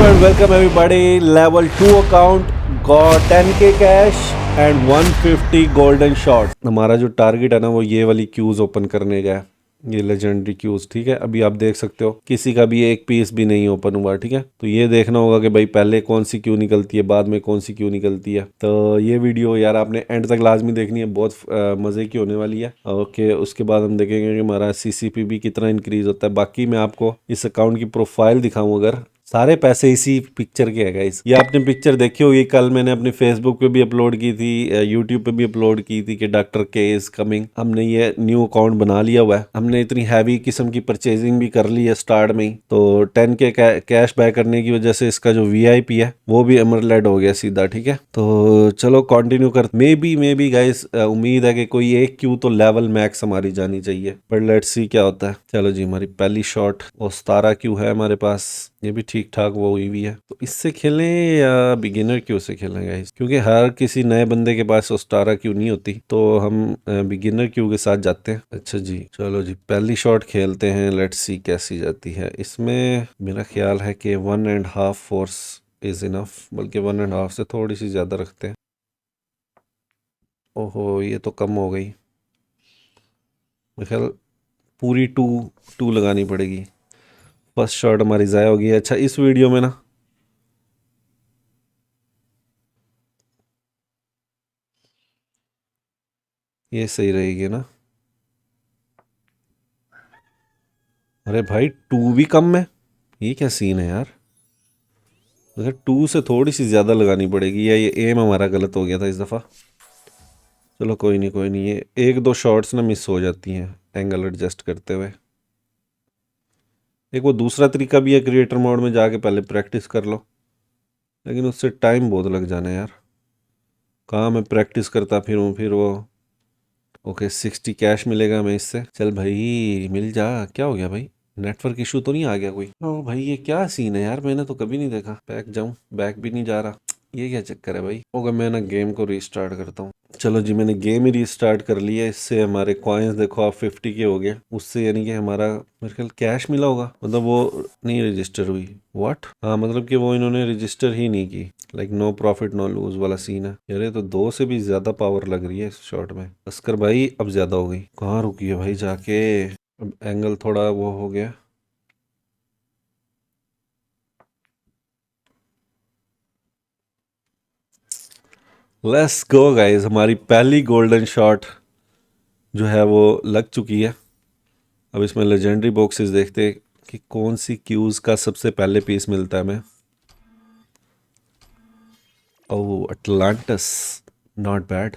and welcome everybody. Level 2 account got 10k cash and 150 golden shots. हमारा जो target है ना वो ये वाली क्यूज ओपन करने का है, ये लेजेंडरी क्यूज। ठीक है, अभी आप देख सकते हो किसी का भी एक पीस भी नहीं ओपन हुआ। ठीक है, तो ये देखना होगा कि भाई पहले कौन सी क्यू निकलती है, बाद में कौन सी क्यू निकलती है। तो ये वीडियो यार आपने एंड तक लाजमी देखनी है, बहुत मज़े की होने वाली है। ओके, उसके बाद हम देखेंगे कि हमारा सीसीपी भी कितना इंक्रीज होता है। बाकी मैं आपको इस अकाउंट की प्रोफाइल दिखाऊं, अगर सारे पैसे इसी पिक्चर के है गाइस। ये आपने पिक्चर देखी होगी, कल मैंने अपने फेसबुक पे भी अपलोड की थी, यूट्यूब पे भी अपलोड की थी कि डॉक्टर के इज कमिंग। हमने ये न्यू अकाउंट बना लिया हुआ है। हमने इतनी हैवी किस्म की परचेजिंग भी कर ली है स्टार्ट में ही, तो 10 के कैश बैक करने की वजह से इसका जो वीआईपी है वो भी एमरलैंड हो गया सीधा। ठीक है, तो चलो कंटिन्यू कर। मे बी गाइस उम्मीद है कि कोई एक क्यू तो लेवल मैक्स हमारी जानी चाहिए, पर लेट्स सी क्या होता है। चलो जी, हमारी पहली शॉट ओस्तारा क्यू है हमारे पास, ये भी ठीक ठाक वो हुई भी है। तो इससे खेलें या बिगिनर क्यू से खेलें गाइस, क्योंकि हर किसी नए बंदे के पास ओस्तारा क्यू नहीं होती, तो हम बिगिनर क्यू के साथ जाते हैं। अच्छा जी, चलो जी पहली शॉट खेलते हैं, लेट्स सी कैसी जाती है। इसमें मेरा ख्याल है कि 1.5 फोर्स इज इनफ, बल्कि 1.5 से थोड़ी सी ज़्यादा रखते हैं। ओहो, ये तो कम हो गई। मेरे ख्याल पूरी टू टू लगानी पड़ेगी। फर्स्ट शॉट हमारी ज़ाया होगी। अच्छा, इस वीडियो में ना ये सही रहेगी ना। अरे भाई, टू भी कम है, ये क्या सीन है यार। अगर टू से थोड़ी सी ज़्यादा लगानी पड़ेगी, या ये एम हमारा गलत हो गया था इस दफ़ा। चलो कोई नहीं कोई नहीं, ये एक दो शॉट्स ना मिस हो जाती हैं एंगल एडजस्ट करते हुए। एक वो दूसरा तरीका भी है, क्रिएटर मोड में जाके पहले प्रैक्टिस कर लो, लेकिन उससे टाइम बहुत लग जाना है यार। कहाँ मैं प्रैक्टिस करता फिर वो। ओके, 60 कैश मिलेगा हमें इससे। चल भाई मिल जा। क्या हो गया भाई, नेटवर्क इशू तो नहीं आ गया कोई? ओ भाई, ये क्या सीन है यार, मैंने तो कभी नहीं देखा। बैक जाऊं, बैक भी नहीं जा रहा, ये क्या चक्कर है भाई। होगा मैं ना गेम को रीस्टार्ट करता हूँ। चलो जी, मैंने गेम ही रीस्टार्ट कर लिया। इससे हमारे कॉइन्स देखो आप 50 के हो गए उससे, यानी कि हमारा मेरे ख्याल कैश मिला होगा, मतलब वो नहीं रजिस्टर हुई। व्हाट? हाँ, मतलब कि वो इन्होंने रजिस्टर ही नहीं की, like no profit no lose वाला सीन है। यार ये तो 2 से भी ज्यादा पावर लग रही है इस शॉट में। अस्कर भाई अब ज्यादा हो गई। कहाँ रुकी है भाई जाके, अब एंगल थोड़ा वो हो गया। लेट्स गो गाइस, हमारी पहली गोल्डन शॉट जो है वो लग चुकी है। अब इसमें लेजेंडरी बॉक्सेस देखते हैं कि कौन सी क्यूज का सबसे पहले पीस मिलता है हमें। ओह, अटलांटिस, नॉट बैड।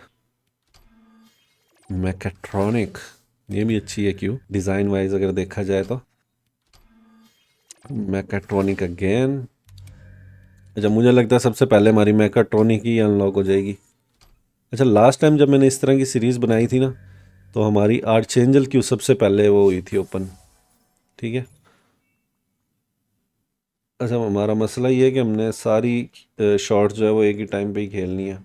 मैकेट्रॉनिक, ये भी अच्छी है क्यू डिज़ाइन वाइज अगर देखा जाए तो। Mechatronic again. अच्छा, मुझे लगता है सबसे पहले हमारी मैकेट्रॉनिक ही अनलॉक हो जाएगी। अच्छा, लास्ट टाइम जब मैंने इस तरह की सीरीज़ बनाई थी ना, तो हमारी आर्चेंजल क्यू सबसे पहले वो हुई थी ओपन। ठीक है। अच्छा, हमारा मसला ये है कि हमने सारी शॉट्स जो है वो एक ही टाइम पे ही खेलनी है।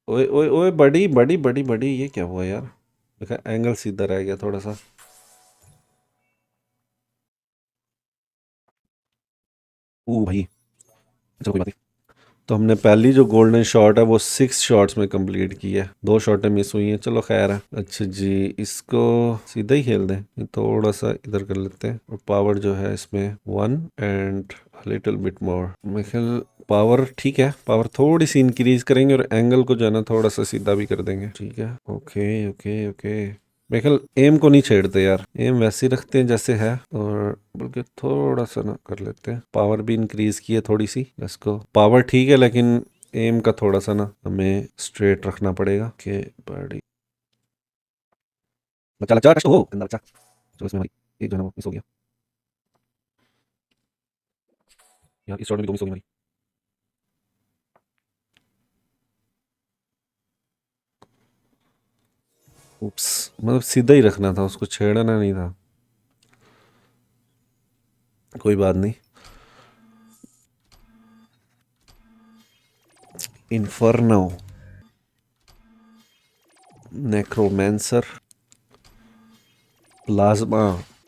ओए ओए ओए, बड़ी बड़ी बड़ी बड़ी, ये क्या हुआ यार। देखा, एंगल सीधा रह गया थोड़ा सा। ओ भाई, चलो कोई बात नहीं। तो हमने पहली जो गोल्डन शॉट है वो 6 शॉट्स में कंप्लीट की है, 2 शॉटें मिस हुई हैं, चलो खैर है। अच्छा जी, इसको सीधा ही खेल दें, ये थोड़ा सा इधर कर लेते हैं। और पावर जो है इसमें 1 एंड लिटिल बिट मोर। मैं ख्याल पावर ठीक है, पावर थोड़ी सी इंक्रीज करेंगे और एंगल को जो है ना थोड़ा सा सीधा भी कर देंगे। ठीक है, ओके ओके ओके। मेरे ख्याल एम को नहीं छेड़ते यार, एम वैसे ही रखते हैं जैसे है, और बल्कि थोड़ा सा ना कर लेते हैं। पावर भी इंक्रीज की है थोड़ी सी, इसको पावर ठीक है, लेकिन एम का थोड़ा सा ना हमें स्ट्रेट रखना पड़ेगा। के बड़ी बच्चा लच्चा हो गंदा बच्चा। चलो इसमें भाई एक जो है ना वो मिस हो गया यार, इस शॉट में भी 2 मिस हो गई हमारी। उप्स, मतलब सीधा ही रखना था, उसको छेड़ना नहीं था। कोई बात नहीं। Inferno, necromancer, plasma.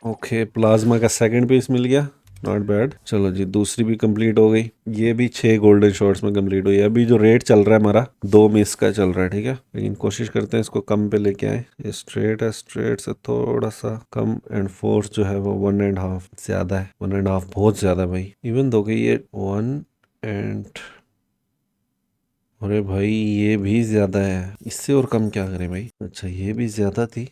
Okay, plasma का सेकंड पीस मिल गया, नॉट बैड। चलो जी, दूसरी भी कंप्लीट हो गई। ये भी 6 गोल्डन शॉट्स में कंप्लीट हुई है। अभी जो रेट चल रहा है हमारा 2 मिस का चल रहा है, ठीक है, लेकिन कोशिश करते हैं इसको कम पे लेके आए। ये स्ट्रेट है, स्ट्रेट से थोड़ा सा कम, एंड फोर्स जो है वो 1.5 ज्यादा है। 1.5 बहुत ज्यादा है भाई, इवन दो कि ये 1 एंड, अरे भाई ये भी ज्यादा है। इससे और कम क्या करें भाई? अच्छा ये भी ज्यादा थी।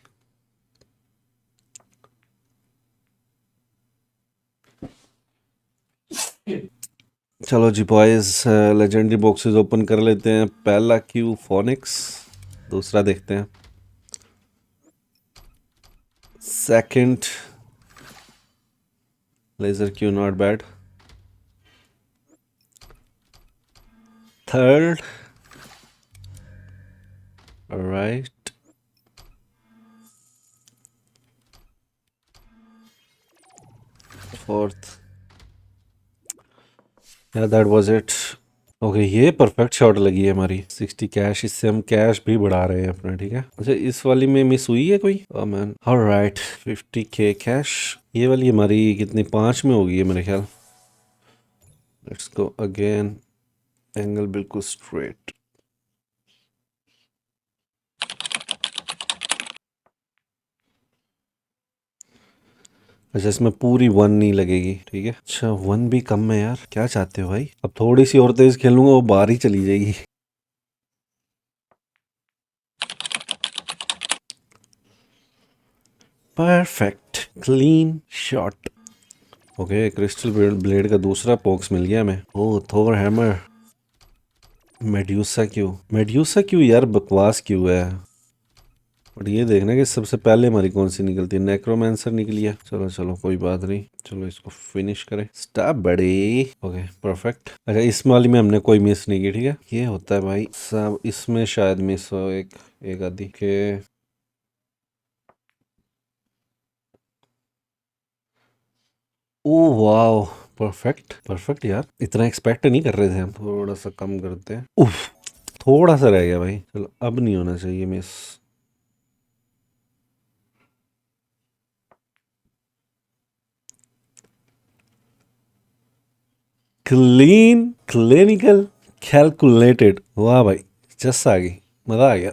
चलो जी बॉयज, लेजेंडरी बॉक्सेस ओपन कर लेते हैं। पहला क्यू फोनिक्स, दूसरा देखते हैं। Second laser cue, not bad. Third, right. Fourth, yeah that was it. Okay, ये परफेक्ट शॉट लगी है हमारी। 60 कैश, इससे हम कैश भी बढ़ा रहे हैं अपना, ठीक है। अच्छा इस वाली में मिस हुई है कोई? Oh man, alright, 50K cash. ये वाली हमारी कितनी, 5 में होगी है मेरे ख्याल। लेट्स गो अगेन, एंगल बिल्कुल स्ट्रेट। अच्छा इसमें पूरी 1 नहीं लगेगी, ठीक है। अच्छा 1 भी कम है यार, क्या चाहते हो भाई? अब थोड़ी सी और तेज खेलूंगा, वो बाहर ही चली जाएगी। Perfect clean shot. Okay, crystal blade का दूसरा बॉक्स मिल गया हमें। ओह, थोर हैमर। मेड्यूसा क्यों? मेड्यूसा क्यों यार, बकवास क्यों है? बट ये देखना कि सबसे पहले हमारी कौन सी निकलती है। नेक्रोमेंसर निकली है। चलो चलो कोई बात नहीं, चलो इसको फिनिश करें। स्टॉप बड़ी। Okay perfect. अच्छा इस वाली में हमने कोई मिस नहीं की, ठीक है। ये होता है भाई सब, इसमें शायद मिस हो एक एक आधी के। ओ वाओ, परफेक्ट परफेक्ट यार, इतना एक्सपेक्ट नहीं कर रहे थे हम। थोड़ा सा कम करते हैं। उफ, थोड़ा सा रह गया भाई। चलो अब नहीं होना चाहिए मिस। Clean, clinical, calculated. वाह भाई, जस्ट आ गई, मजा आ गया।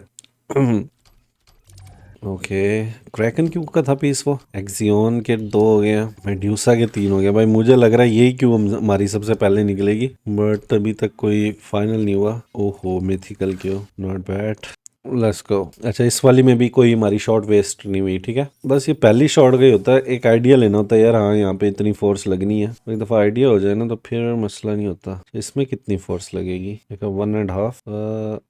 ओके, क्रैकन क्यों का था पीस वो? एक्सियोन के 2 हो गया, मेड्यूसा के 3 हो गया। भाई मुझे लग रहा है यही क्यों हमारी सबसे पहले निकलेगी, बट अभी तक कोई फाइनल नहीं हुआ। ओहो, मिथिकल क्यों, नॉट बैड। Let's go. अच्छा इस वाली में भी कोई हमारी शॉट वेस्ट नहीं हुई, ठीक है। बस ये पहली शॉट गई होता है, एक आइडिया लेना होता है यार, हाँ यहाँ पे इतनी फोर्स लगनी है। एक दफ़ा आइडिया हो जाए ना तो फिर मसला नहीं होता। इसमें कितनी फोर्स लगेगी? एक 1.5।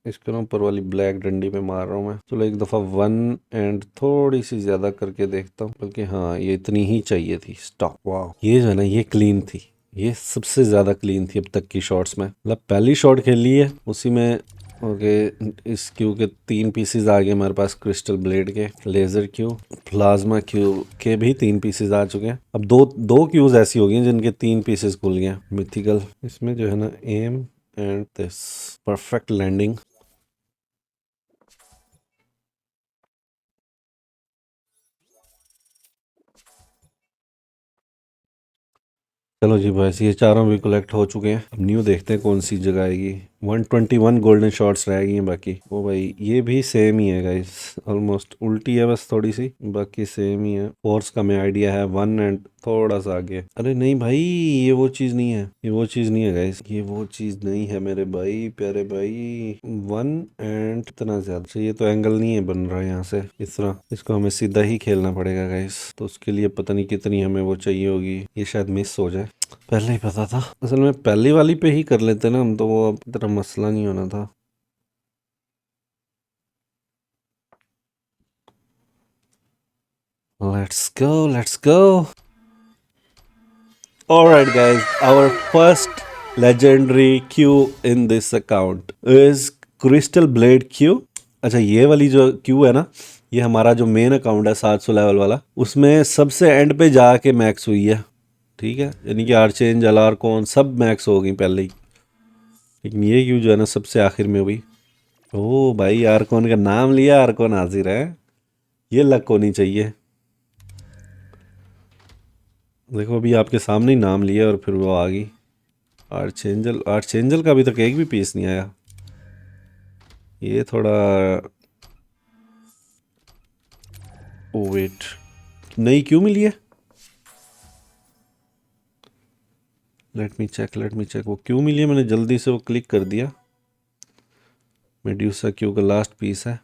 इसके ना ऊपर वाली ब्लैक डंडी पे मार रहा हूँ मैं। चलो एक दफ़ा 1 एंड थोड़ी सी ज़्यादा करके देखता हूँ, बल्कि हाँ ये इतनी ही चाहिए थी। स्टॉप। वाह, ये जो है ना ये क्लीन थी, ये सबसे ज़्यादा क्लीन थी अब तक की शॉट्स में। मतलब पहली शॉट खेली है उसी में। ओके, इस क्यू के 3 पीसेस आ गए हमारे पास, क्रिस्टल ब्लेड के। लेजर क्यू, प्लाज्मा क्यू के भी 3 पीसेस आ चुके हैं। अब दो दो क्यूज ऐसी हो गई हैं जिनके 3 पीसेस खुल गए हैं। मिथिकल, इसमें जो है ना M and this, perfect landing. चलो जी बस ये चारों भी कलेक्ट हो चुके हैं। अब न्यू देखते हैं कौन सी जगह आएगी। 121 गोल्डन शॉट्स रह गई हैं बाकी। ओ भाई ये भी सेम ही है गाइस, ऑलमोस्ट उल्टी है बस थोड़ी सी, बाकी सेम ही है। फोर्स का मैं आइडिया है 1 एंड थोड़ा सा आगे। अरे नहीं भाई, ये वो चीज़ नहीं है, ये वो चीज़ नहीं है गाइस, ये वो चीज़ नहीं है मेरे भाई, प्यारे भाई। 1 एंड इतना ज़्यादा। अच्छा, ये तो एंगल नहीं है बन रहा है यहाँ से इस तरह, इसको हमें सीधा ही खेलना पड़ेगा गाइस। तो उसके लिए पता नहीं कितनी हमें वो चाहिए होगी, ये शायद मिस हो जाए। पहले ही पता था। असल में पहली वाली पे ही कर लेते ना हम, तो वो अब इतना मसला नहीं होना था। Let's go, let's go. Alright guys, our first legendary Q in this account is Crystal Blade Q। अच्छा ये वाली जो Q है ना, ये हमारा जो मेन अकाउंट है 700 लेवल वाला, उसमें सबसे एंड पे जाके मैक्स हुई है, ठीक है। यानी कि आर्चेंज, अलारकॉन सब मैक्स हो गई पहले ही, लेकिन ये Q जो है ना सबसे आखिर में हुई। ओ भाई, आर्कॉन का नाम लिया, आर्कॉन हाजिर है। ये लक होनी चाहिए। देखो अभी आपके सामने ही नाम लिया और फिर वो आ गई। आर्चेंजल, आर्चेंजल का अभी तक एक भी पीस नहीं आया। ये थोड़ा, ओ वेट, नई क्यों मिली है? लेट मी चेक वो क्यों मिली है। मैंने जल्दी से वो क्लिक कर दिया। मेड्यूसा क्यू का लास्ट पीस है।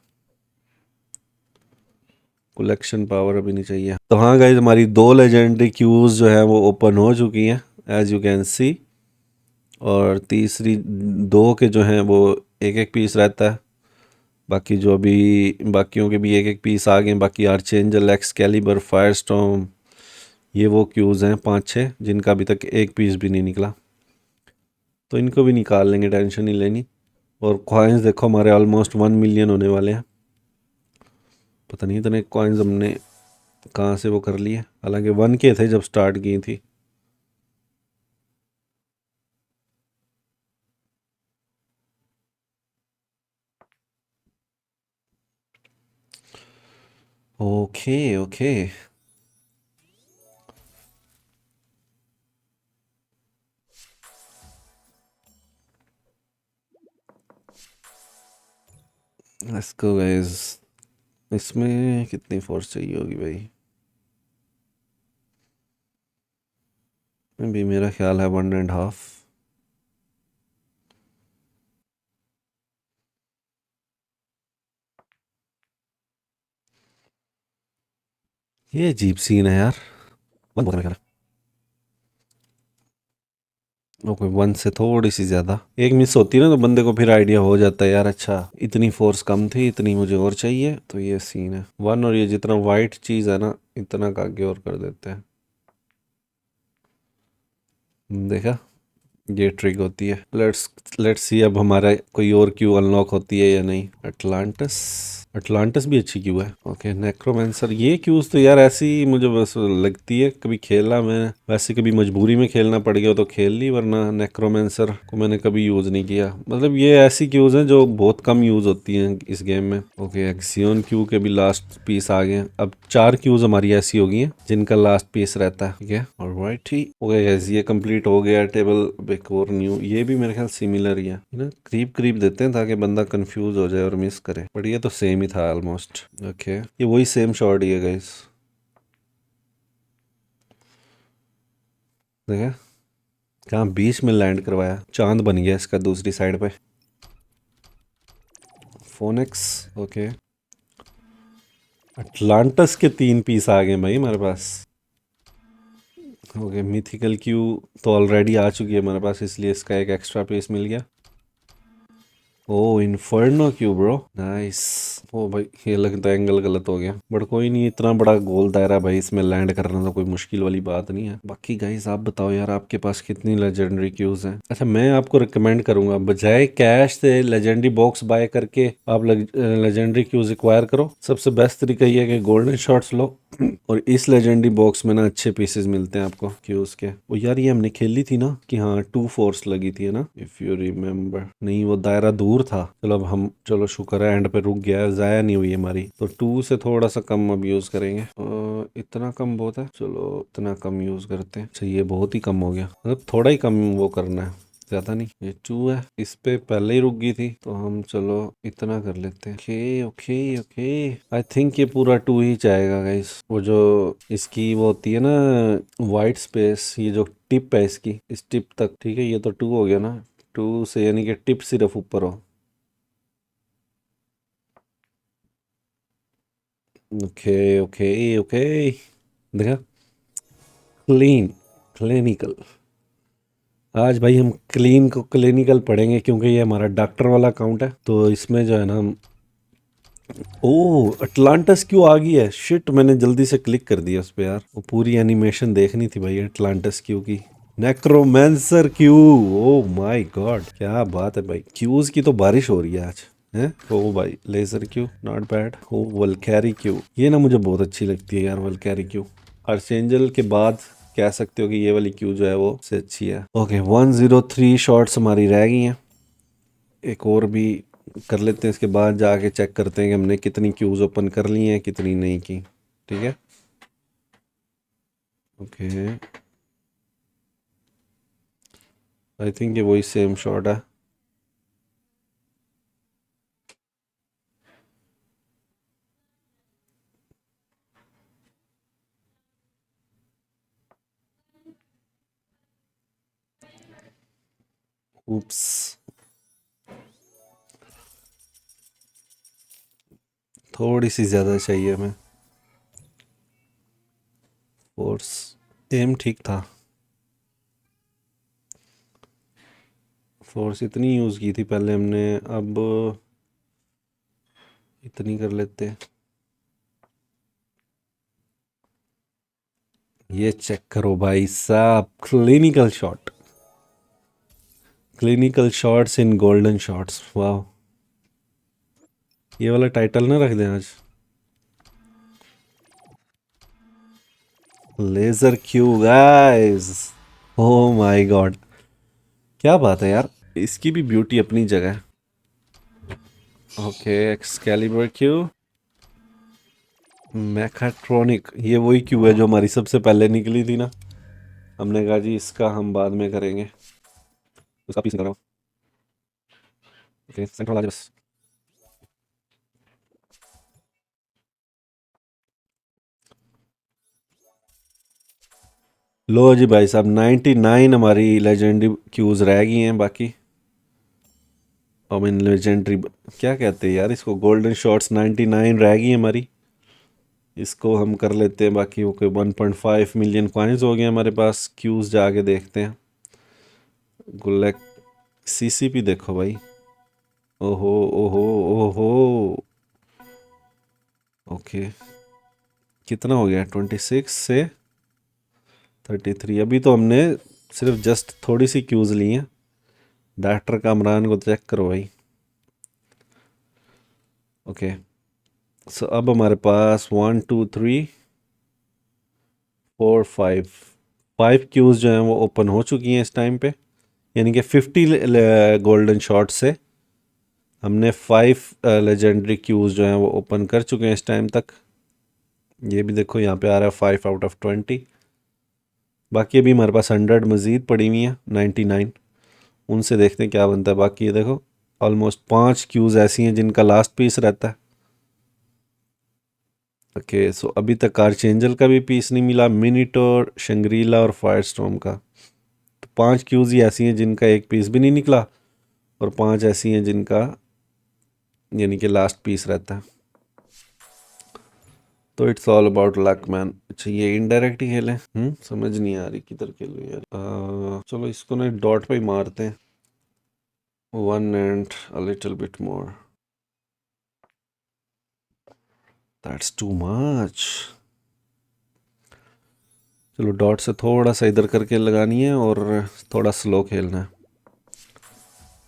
कलेक्शन पावर अभी नहीं चाहिए। तो हाँ गाइज, हमारी दो लेजेंडरी क्यूज जो है वो ओपन हो चुकी हैं एज यू कैन सी। और तीसरी दो के जो हैं वो एक एक पीस रहता है। बाकी जो अभी बाकियों के भी एक एक पीस आ गए। बाकी आर्चेंजल, एक्सकैलिबर, फायरस्टॉर्म, ये वो क्यूज़ हैं 5-6 जिनका अभी तक एक पीस भी नहीं निकला। तो इनको भी निकाल लेंगे, टेंशन नहीं लेनी। और कॉइन्स देखो हमारे ऑलमोस्ट 1 मिलियन होने वाले हैं। पता नहीं इतने कॉइन्स हमने कहाँ से वो कर लिए। हालांकि 1 के थे जब स्टार्ट की थी। Okay okay, let's go guys. इसमें कितनी फोर्स चाहिए होगी भाई? भी मेरा ख्याल है 1.5। ये अजीब सीन है यार। 1 बहुत है मेरा ख्याल है। ओके, 1 से थोड़ी सी ज़्यादा एक मिस होती है ना, तो बंदे को फिर आइडिया हो जाता है यार, अच्छा इतनी फोर्स कम थी, इतनी मुझे और चाहिए। तो ये सीन है 1। और ये जितना वाइट चीज़ है ना, इतना का आगे और कर देते हैं। देखा, ये ट्रिक होती है। लेट्स सी अब हमारा कोई और क्यू अनलॉक होती है या नहीं। अटलांटिस, अटलांटिस भी अच्छी क्यू है। ओके, नेक्रोमेंसर, ये क्यूज तो यार ऐसी मुझे बस लगती है कभी खेला मैं, वैसे कभी मजबूरी में खेलना पड़ गया तो खेल ली, वरना नेक्रोमेंसर को मैंने कभी यूज़ नहीं किया। मतलब ये ऐसी क्यूज हैं जो बहुत कम यूज़ होती हैं इस गेम में। ओके, एक्सियन क्यू के भी लास्ट पीस आ गए हैं। अब 4 क्यूज हमारी ऐसी हो गई हैं जिनका लास्ट पीस रहता है। ठीक है, ऑलराइट, ठीक हो गया guys, ये कंप्लीट हो गया टेबल। एक और न्यू, ये भी मेरे ख्याल सिमिलर ही है ना, करीब करीब देते हैं ताकि बंदा कंफ्यूज हो जाए और मिस करे। बट ये तो सेम ही था ऑलमोस्ट। ओके, ये वही सेम शॉट ही है गाइस। देखा, कहाँ बीच में लैंड करवाया, चांद बन गया इसका दूसरी साइड पे। Phoenix, okay. अटलांटस के 3 पीस आ गए भाई हमारे पास। ओके, मिथिकल क्यू तो ऑलरेडी आ चुकी है हमारे पास, इसलिए इसका एक एक्स्ट्रा पीस मिल गया। ओ इन्फर्नो क्यू ब्रो, नाइस। ओ भाई, ये लगता है एंगल गलत हो गया, बट कोई नहीं, इतना बड़ा गोल दायरा भाई, इसमें लैंड करना तो कोई मुश्किल वाली बात नहीं है। बाकी गाइस आप बताओ यार, आपके पास कितनी लेजेंडरी क्यूज हैं? अच्छा, मैं आपको रिकमेंड करूंगा बजाय कैश से लेजेंडरी बॉक्स बाय करके आप लेजेंडरी क्यूज एक्वायर करो। सबसे बेस्ट तरीका ये है कि गोल्डन शॉट्स लो और इस लेजेंडरी बॉक्स में ना अच्छे पीसेस मिलते हैं आपको क्यूज के। वो यार ये हमने खेली थी ना कि हाँ 2 फोर्स लगी थी, है ना, इफ यू रिमेम्बर। नहीं, वो दायरा दूर था। चलो अब हम, चलो शुक्र है एंड पे रुक गया, जाया नहीं हुई हमारी। तो 2 से थोड़ा सा कम अब यूज करेंगे। इतना कम बहुत है, चलो इतना कम यूज करते हैं। अच्छा, ये बहुत ही कम हो गया, मतलब थोड़ा ही कम वो करना है, ज्यादा नहीं। ये 2 है, इस पे पहले ही रुक गई थी, तो हम चलो इतना कर लेते हैं। Okay okay okay, I think ये पूरा 2 ही जाएगा गाइस। वो जो इसकी वो होती है ना वाइट स्पेस, ये जो टिप है इसकी, इस टिप तक, ठीक है, ये तो 2 हो गया ना। 2 से यानी कि टिप सिर्फ ऊपर हो। ओके ओके ओके, देखा, क्लीन, क्लिनिकल। आज भाई हम क्लीन को क्लिनिकल पढ़ेंगे क्योंकि ये हमारा डॉक्टर वाला अकाउंट है। तो इसमें जो है ना हम, ओ अटलांटस क्यों आ गई है, शिट मैंने जल्दी से क्लिक कर दिया उस पे यार। वो पूरी एनिमेशन देखनी थी भाई अटलांटस क्यू की। Necromancer Q, O my god, क्या बात है भाई, क्यूज की तो बारिश हो रही है आज है। ओ भाई, laser cue not bad. Oh Valkyrie cue, ये ना मुझे बहुत अच्छी लगती है यार, वल्कैरी क्यू। आर्चेंजल के बाद कह सकते हो कि ये वाली क्यू जो है वो से अच्छी है। ओके, 103 शॉट्स हमारी रह गई हैं। एक और भी कर लेते हैं, इसके बाद जाके चेक करते हैं कि हमने कितनी क्यूज ओपन कर ली हैं, कितनी नहीं की। ठीक है, ओके, आई थिंक ये वही सेम शॉट है। उप्स, थोड़ी सी ज़्यादा चाहिए हमें फोर्स। एम ठीक था, फोर्स इतनी यूज़ की थी पहले हमने, अब इतनी कर लेते। ये चेक करो भाई साहब, clinical shot, clinical shots in golden shots, वाह। ये वाला टाइटल ना रख दें आज, laser cue guys. Oh my god, क्या बात है यार, इसकी भी ब्यूटी अपनी जगह है। ओके, एक्सकैलिबर क्यू, मैकाट्रॉनिक, ये वही क्यू है जो हमारी सबसे पहले निकली थी ना। हमने कहा जी इसका हम बाद में करेंगे, उसका पीस निकल रहा हूँ। ओके, सेंट्रल आज बस। लो जी भाई साहब, 99 हमारी लेजेंडरी क्यूज रह गई हैं बाकी। आई मीन लेजेंडरी, क्या कहते हैं यार इसको, गोल्डन शॉट्स 99 रह गई हैं हमारी। इसको हम कर लेते हैं, बाकी वो कोई 1.5 मिलियन कॉइन्स हो गए हमारे पास। क्यूज जाके देखते हैं। गुल्लक, सीसीपी देखो भाई, ओहो, ओहो, ओहो। ओके, कितना हो गया, 26 से 33। अभी तो हमने सिर्फ जस्ट थोड़ी सी क्यूज ली हैं। डॉक्टर कामरान को चेक करो भाई। ओके, सो अब हमारे पास 1 2 3 4 5 5 क्यूज जो हैं वो ओपन हो चुकी हैं इस टाइम पे। यानी कि 50 गोल्डन शॉट से हमने 5 लेजेंडरी क्यूज जो हैं वो ओपन कर चुके हैं इस टाइम तक। ये भी देखो यहाँ पे आ रहा है 5 आउट ऑफ 20। बाकी अभी हमारे पास 100 मज़ीद पड़ी हुई हैं, 99। उनसे देखते हैं क्या बनता है। बाकी ये देखो, ऑलमोस्ट 5 क्यूज ऐसी हैं जिनका लास्ट पीस रहता है। ओके, सो अभी तक आर्चेंजल का भी पीस नहीं मिला, मिनीटोर, शंग्रीला और फायरस्टॉर्म का। तो 5 क्यूज ही ऐसी हैं जिनका एक पीस भी नहीं निकला, और 5 ऐसी हैं जिनका यानी कि लास्ट पीस रहता है। तो it's all about luck man. अच्छा, ये इनडायरेक्ट ही खेलें, समझ नहीं आ रही किधर खेलूं यार। चलो इसको ना डॉट पे ही मारते हैं, 1 and a little bit more, that's too much. चलो डॉट से थोड़ा सा इधर करके लगानी है और थोड़ा स्लो खेलना है।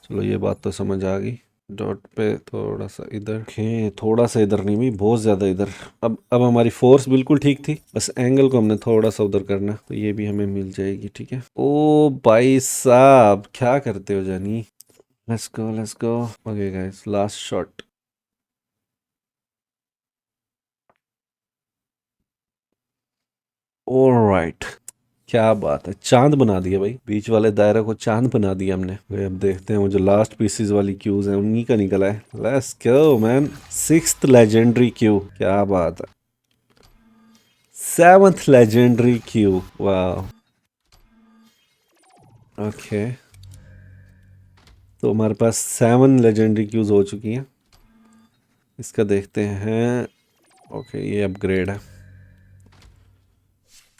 चलो ये बात तो समझ आ गई। डॉट पे थोड़ा सा इधर, ओके, थोड़ा सा इधर नहीं भी, बहुत ज़्यादा इधर। अब हमारी फोर्स बिल्कुल ठीक थी, बस एंगल को हमने थोड़ा सा उधर करना, तो ये भी हमें मिल जाएगी। ठीक है। ओ भाई साहब, क्या करते हो जानी। Let's go, let's go. Okay guys, last shot. Alright, क्या बात है, चांद बना दिया भाई, बीच वाले दायरे को चांद बना दिया हमने। भाई अब देखते हैं वो जो लास्ट पीसेस वाली क्यूज हैं उन्हीं का निकला है। Let's go man, 6th legendary Q, क्या बात है। 7th लेजेंडरी क्यू, वाह। ओके, तो हमारे पास 7 लेजेंडरी क्यूज हो चुकी हैं। इसका देखते हैं। ओके, ये अपग्रेड है।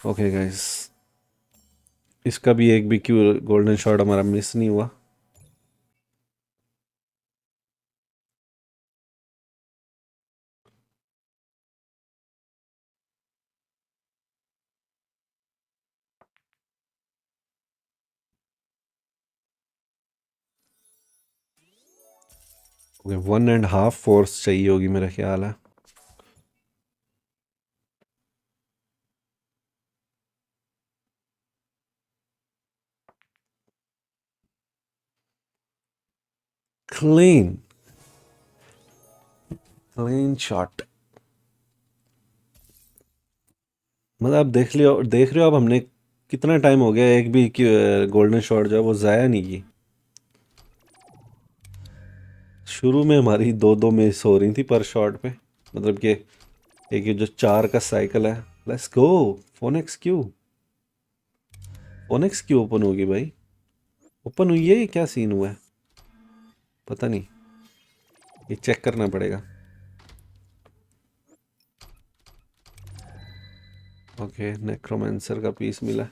ओके गाइस, इसका भी एक भी क्यू गोल्डन शॉट हमारा मिस नहीं हुआ। ओके, 1.5 फोर्स चाहिए होगी मेरा ख्याल है। Clean, clean shot. मतलब आप देख रहे हो अब हमने कितना टाइम हो गया, एक भी गोल्डन शॉट जो है वो ज़ाया नहीं की। शुरू में हमारी दो दो मिस हो रही थी पर शॉट पे, मतलब कि एक ये जो 4 का साइकिल है। Let's go. Phoenix Q, Phoenix Q open होगी भाई? ओपन हुई है, ये क्या सीन हुआ है पता नहीं, ये चेक करना पड़ेगा। ओके, नेक्रोमेंसर का पीस मिला।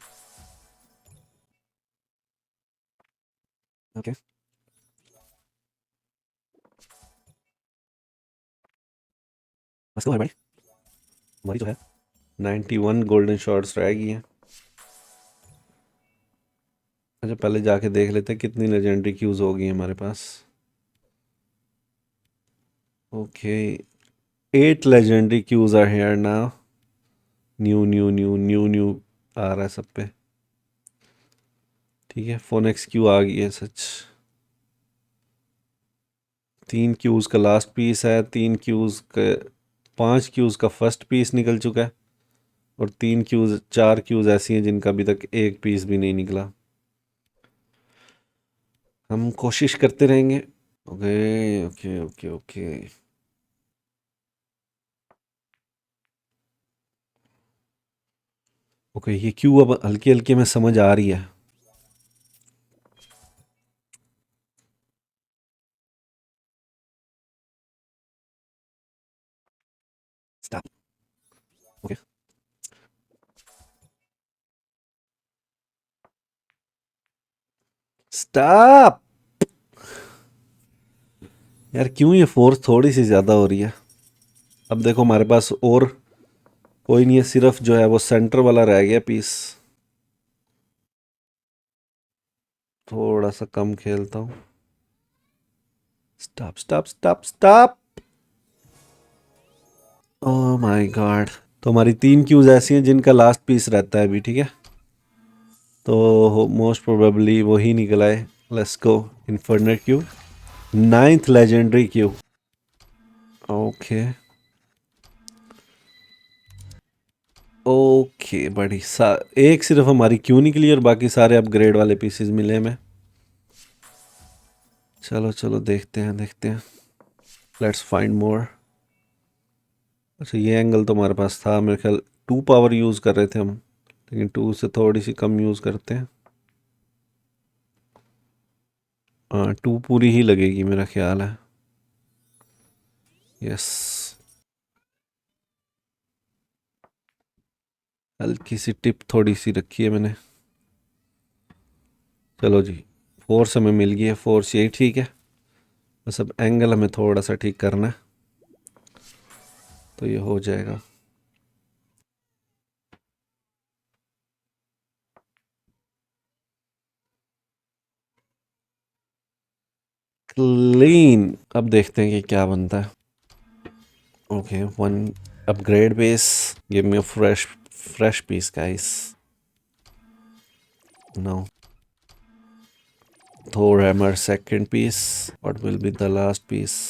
ओके, बस तो भाई, हमारी जो है 91 गोल्डन शॉट्स रह गई हैं। अच्छा, पहले जाके देख लेते हैं कितनी लेजेंडरी क्यूज हो गई हैं हमारे पास। Okay, 8 legendary cues are here now. New new new new new आ रहा है सब पे। ठीक है, फोनेक्स क्यू आ गई है सच। 3 क्यूज का लास्ट पीस है, 3 क्यूज का, 5 क्यूज का फर्स्ट पीस निकल चुका है, और 3 क्यूज, 4 क्यूज ऐसी हैं जिनका अभी तक एक पीस भी नहीं निकला। हम कोशिश करते रहेंगे। Okay okay okay okay. Okay, ये क्यू अब हल्की हल्की में समझ आ रही है। स्टॉप। Okay, stop. यार क्यों ये फोर्स थोड़ी सी ज़्यादा हो रही है? अब देखो हमारे पास और कोई नहीं है, सिर्फ जो है वो सेंटर वाला रह गया पीस। थोड़ा सा कम खेलता हूँ। Stop stop stop stop. Oh my God. तो हमारी 3 क्यूज ऐसी हैं जिनका लास्ट पीस रहता है अभी, ठीक है? तो मोस्ट प्रोबेबली वही निकला है। Let's go. Inferno cue, 9th legendary cue. Okay okay, एक सिर्फ हमारी क्यू निकली और बाकी सारे अपग्रेड वाले पीसेस मिले हमें। चलो चलो, देखते हैं देखते हैं। Let's find more. अच्छा, ये एंगल तो हमारे पास था मेरे ख्याल। 2 पावर यूज़ कर रहे थे हम, लेकिन 2 से थोड़ी सी कम यूज़ करते हैं। हाँ, 2 पूरी ही लगेगी मेरा ख्याल है। यस, हल्की सी टिप थोड़ी सी रखी है मैंने। चलो जी, फोर्स हमें मिल गई है, फोर्स यही ठीक है। बस अब एंगल हमें थोड़ा सा ठीक करना है, तो ये हो जाएगा। क्लीन। अब देखते हैं कि क्या बनता है। Okay, 1 upgrade base. Give me a fresh piece guys. Now Thor hammer second piece. What will be the last piece?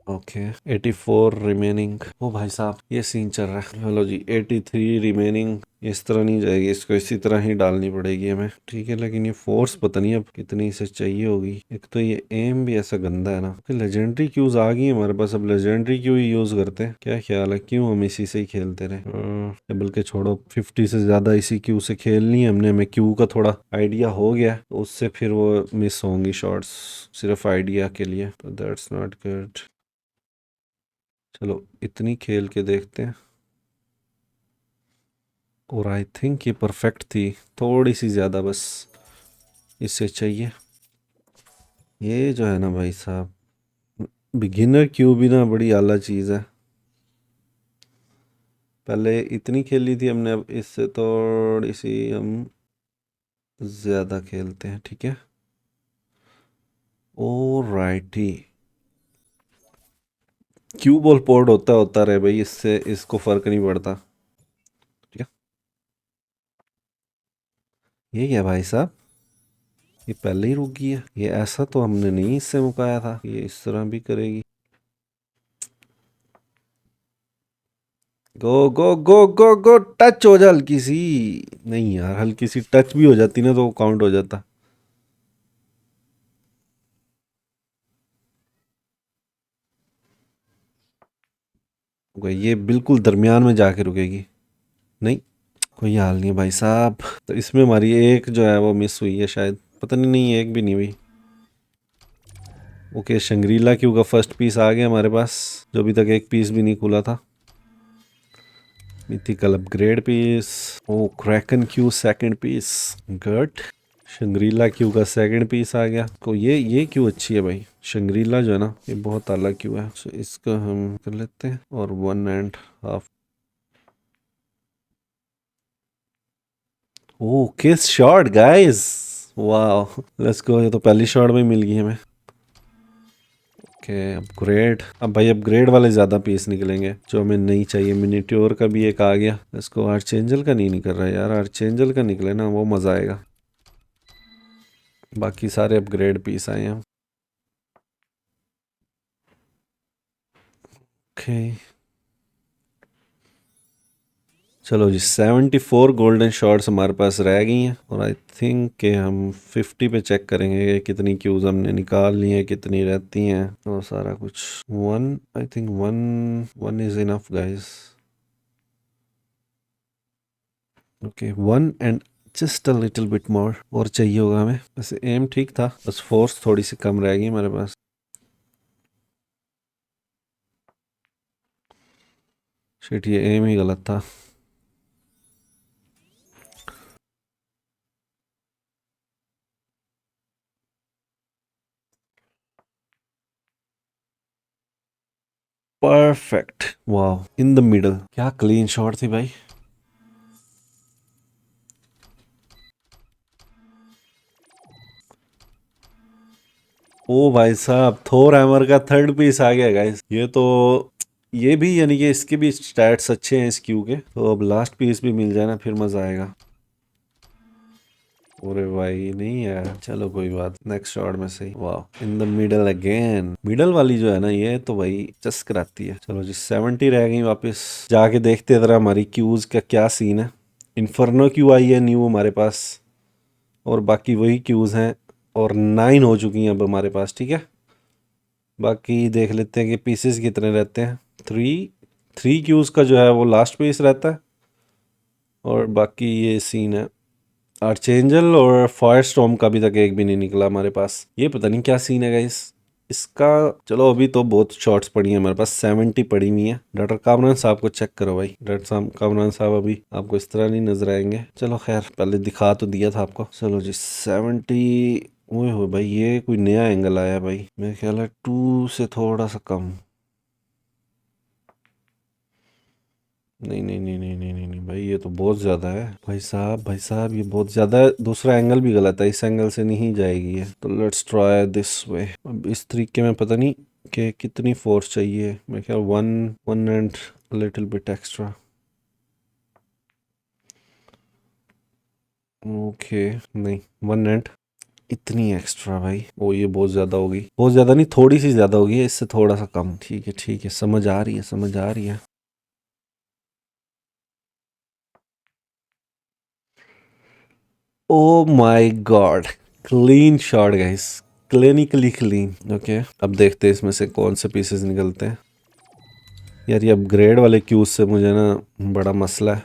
Okay, 84 remaining. ओ भाई साहब, ये सीन चल रहा है। चलो जी, 83 रिमेनिंग। इस तरह नहीं जाएगी, इसको इसी तरह ही डालनी पड़ेगी हमें। ठीक है, लेकिन ये फोर्स पता नहीं अब कितनी इसे चाहिए होगी। एक तो ये एम भी ऐसा गंदा है ना। लेजेंडरी क्यूज आ गई है हमारे पास, अब लेजेंडरी क्यू ही यूज करते हैं। क्या ख्याल है, क्यों हम इसी से ही खेलते रहे? बल्कि छोड़ो, 50 से ज्यादा इसी क्यू से खेलनी है हमने। हमें क्यू का थोड़ा आइडिया हो गया, तो उससे फिर वो मिस होंगी शॉट्स सिर्फ आइडिया के लिए, तो दैट्स नॉट गुड। चलो इतनी खेल के देखते हैं। और आई थिंक ये परफेक्ट थी, थोड़ी सी ज़्यादा बस इससे चाहिए। ये जो है ना भाई साहब, बिगिनर क्यू भी ना बड़ी आला चीज़ है। पहले इतनी खेली थी हमने, अब इससे थोड़ी सी हम ज़्यादा खेलते हैं, ठीक है? ओ राइटी। क्यू बॉल पोर्ट होता होता रहे भाई, इससे इसको फ़र्क नहीं पड़ता। ठीक है, ये क्या भाई साहब, ये पहले ही रुक गई है। ये ऐसा तो हमने नहीं इससे मुकाया था, ये इस तरह भी करेगी। गो गो गो गो गो, टच हो जा हल्की सी। नहीं यार, हल्की सी टच भी हो जाती ना तो काउंट हो जाता। ये बिल्कुल दरमियान में जाके रुकेगी। नहीं, कोई हाल नहीं है भाई साहब। तो इसमें हमारी एक जो है वो मिस हुई है शायद, पता नहीं, नहीं एक भी नहीं हुई। ओके, शंग्रीला क्यू का फर्स्ट पीस आ गया हमारे पास, जो अभी तक एक पीस भी नहीं खुला था। Mythical upgrade piece. Oh, Kraken cue second piece, good. Shangrila cue का सेकंड पीस आ गया। तो ये क्यू अच्छी है भाई, शंग्रीला जो है ना ये बहुत अलग क्यू है। तो इसका हम कर लेते हैं, और 1.5। ओ, किस शॉट गाइस, वाह, लेट्स गो। ये तो पहली शॉट में मिल गई हमें। Okay, upgrade. अब भाई अपग्रेड वाले ज़्यादा पीस निकलेंगे जो हमें नहीं चाहिए। मिनीट्योर का भी एक आ गया। इसको आर्चेंजल का नहीं निकल रहा है यार, आर्चेंजल का निकले ना वो मज़ा आएगा। बाकी सारे अपग्रेड पीस आए हैं। ओके, चलो जी, 74 गोल्डन शॉट्स हमारे पास रह गई हैं, और आई थिंक कि हम 50 पे चेक करेंगे कि कितनी क्यूज हमने निकाल ली हैं, कितनी रहती हैं और सारा कुछ। One, I think one one is enough guys. Okay, one and just a little bit more और चाहिए होगा हमें। वैसे एम ठीक था, बस फोर्स थोड़ी सी कम रह गई हमारे पास। शिट, ये एम ही गलत था। परफेक्ट, वाह, इन द मिडल। क्या क्लीन शॉट थी भाई। ओ भाई साहब, थोर हैमर का थर्ड पीस आ गया गाइस। ये तो, ये भी यानी कि इसके भी स्टैट्स अच्छे हैं इस क्यू के। तो अब लास्ट पीस भी मिल जाए ना फिर मजा आएगा। अरे भाई नहीं यार, चलो कोई बात, नेक्स्ट शॉट में सही। वाह, in the middle again. Middle वाली जो है ना ये तो भाई चस्क कराती है। चलो जी, 70 रह गई वापस। जाके देखते जरा हमारी क्यूज का क्या सीन है। इन्फर्नो क्यू आई है न्यू हमारे पास, और बाकी वही क्यूज हैं, और 9 हो चुकी हैं अब हमारे पास, ठीक है। बाकी देख लेते हैं कि पीसेस कितने रहते हैं। थ्री, थ्री क्यूज का जो है वो लास्ट पीस रहता है, और बाकी ये सीन है। आर्चेंजल और फायर स्टॉर्म का अभी तक एक भी नहीं निकला हमारे पास। ये पता नहीं क्या सीन है गाइस इसका। चलो अभी तो बहुत शॉर्ट्स पड़ी हैं हमारे पास, 70 पड़ी हुई हैं। डॉक्टर कामरान साहब को चेक करो भाई, डॉक्टर साहब कामरान साहब अभी आपको इस तरह नहीं नजर आएंगे। चलो खैर, पहले दिखा तो दिया था आपको। चलो जी, 70। ओए हो भाई, ये कोई नया एंगल आया भाई, मेरे ख्याल है 2 से थोड़ा सा कम। नहीं नहीं नहीं नहीं नहीं नहीं नहीं भाई, ये तो बहुत ज़्यादा है भाई साहब, भाई साहब ये बहुत ज़्यादा है। दूसरा एंगल भी गलत है, इस एंगल से नहीं जाएगी ये। तो लेट्स ट्राई दिस वे। अब इस तरीके में पता नहीं कि कितनी फोर्स चाहिए। मैं ख्याल one, one and little bit extra. Okay, नहीं, वन एंड इतनी एक्स्ट्रा भाई। ओ, ये बहुत ज़्यादा होगी, बहुत ज़्यादा नहीं, थोड़ी सी ज़्यादा होगी, इससे थोड़ा सा कम। ठीक है ठीक है, समझ आ रही है, समझ आ रही है। ओ my God, clean shot guys, clinically clean. Okay, अब देखते हैं इसमें से कौन से पीसेस निकलते हैं। यार ये अपग्रेड वाले क्यूज से मुझे ना बड़ा मसला है।